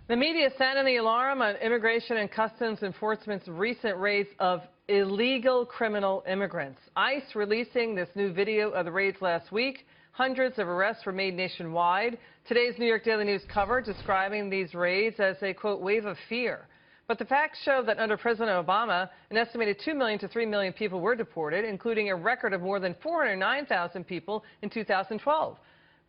The media sounding the alarm on Immigration and Customs Enforcement's recent raids of illegal criminal immigrants. ICE releasing this new video of the raids last week. Hundreds of arrests were made nationwide. Today's New York Daily News cover describing these raids as a, quote, wave of fear. But the facts show that under President Obama, an estimated 2 million to 3 million people were deported, including a record of more than 409,000 people in 2012.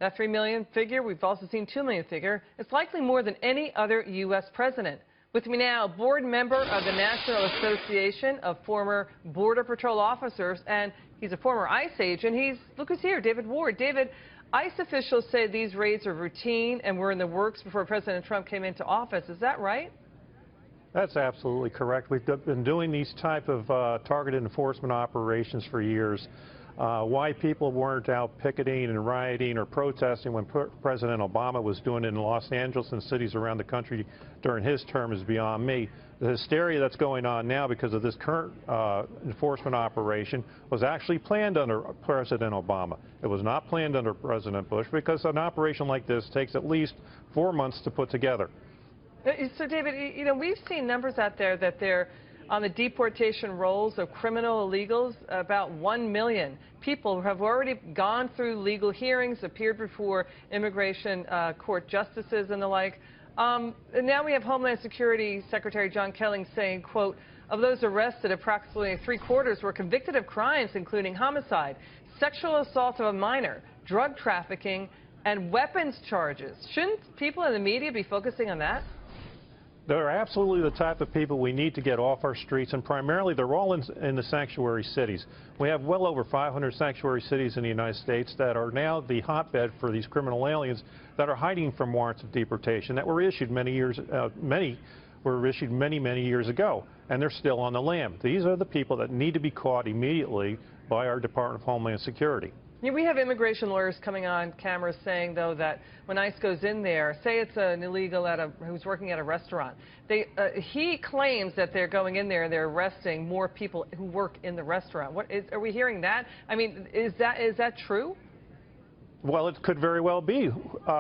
That 3 million figure, we've also seen 2 million figure, it's likely more than any other U.S. president. With me now, board member of the National Association of Former Border Patrol Officers, and he's a former ICE agent. Look who's here, David Ward. David, ICE officials say these raids are routine and were in the works before President Trump came into office. Is that right? That's absolutely correct. We've been doing these type of targeted enforcement operations for years. Why people weren't out picketing and rioting or protesting when President Obama was doing it in Los Angeles and cities around the country during his term is beyond me. The hysteria that's going on now because of this current enforcement operation was actually planned under President Obama. It was not planned under President Bush because an operation like this takes at least 4 months to put together. So, David, you know, we've seen numbers out there that they're on the deportation rolls of criminal illegals. About 1 million people have already gone through legal hearings, appeared before immigration court justices and the like. And now we have Homeland Security Secretary John Kelly saying, quote, of those arrested, approximately 3/4 were convicted of crimes including homicide, sexual assault of a minor, drug trafficking, and weapons charges. Shouldn't people in the media be focusing on that? They're absolutely the type of people we need to get off our streets, and primarily they're all in the sanctuary cities. We have well over 500 sanctuary cities in the United States that are now the hotbed for these criminal aliens that are hiding from warrants of deportation that were issued many years ago, and they're still on the lam. These are the people that need to be caught immediately by our Department of Homeland Security. Yeah, we have immigration lawyers coming on camera saying, though, that when ICE goes in there, say it's an illegal who's working at a restaurant, he claims that they're going in there and they're arresting more people who work in the restaurant. Are we hearing that? I mean, is that true? Well, it could very well be.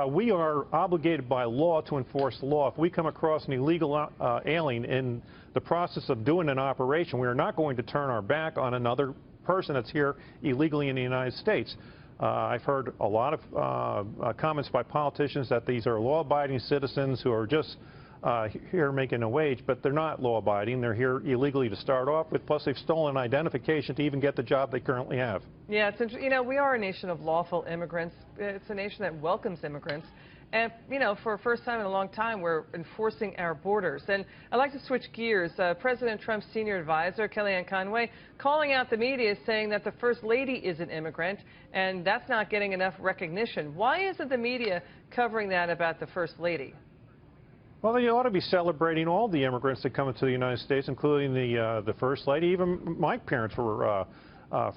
We are obligated by law to enforce the law. If we come across an illegal alien in the process of doing an operation, we are not going to turn our back on another person that's here illegally in the United States. I've heard a lot of comments by politicians that these are law-abiding citizens who are just here making a wage, but they're not law-abiding. They're here illegally to start off with, plus they've stolen identification to even get the job they currently have. Yeah, you know, we are a nation of lawful immigrants. It's a nation that welcomes immigrants. And, you know, for the first time in a long time, we're enforcing our borders. And I'd like to switch gears. President Trump's senior advisor, Kellyanne Conway, calling out the media, saying that the First Lady is an immigrant, and that's not getting enough recognition. Why isn't the media covering that about the First Lady? Well, they ought to be celebrating all the immigrants that come into the United States, including the First Lady. Even my parents were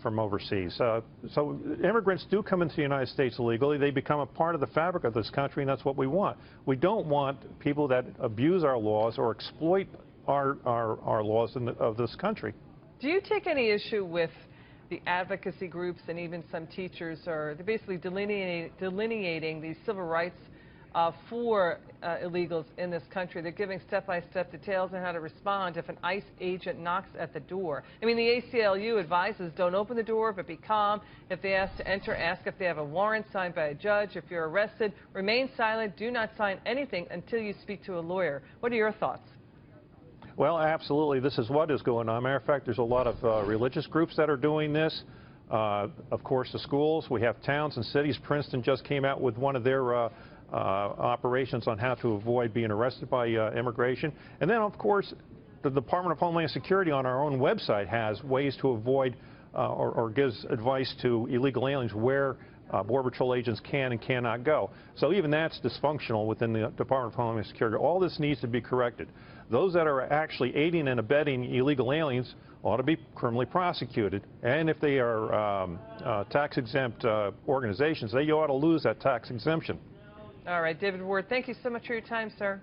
from overseas. So immigrants do come into the United States illegally. They become a part of the fabric of this country, and that's what we want. We don't want people that abuse our laws or exploit our laws of this country. Do you take any issue with the advocacy groups and even some teachers are basically delineating these civil rights for illegals in this country? They're giving step-by-step details on how to respond if an ICE agent knocks at the door. I mean, the ACLU advises don't open the door, but be calm. If they ask to enter, ask if they have a warrant signed by a judge. If you're arrested, remain silent. Do not sign anything until you speak to a lawyer. What are your thoughts? Well, absolutely. This is what is going on. Matter of fact, there's a lot of religious groups that are doing this. Of course, the schools. We have towns and cities. Princeton just came out with one of their operations on how to avoid being arrested by immigration. And then, of course, the Department of Homeland Security on our own website has ways to avoid or gives advice to illegal aliens where Border Patrol agents can and cannot go. So even that's dysfunctional within the Department of Homeland Security. All this needs to be corrected. Those that are actually aiding and abetting illegal aliens ought to be criminally prosecuted. And if they are tax-exempt organizations, they ought to lose that tax exemption. All right, David Ward, thank you so much for your time, sir.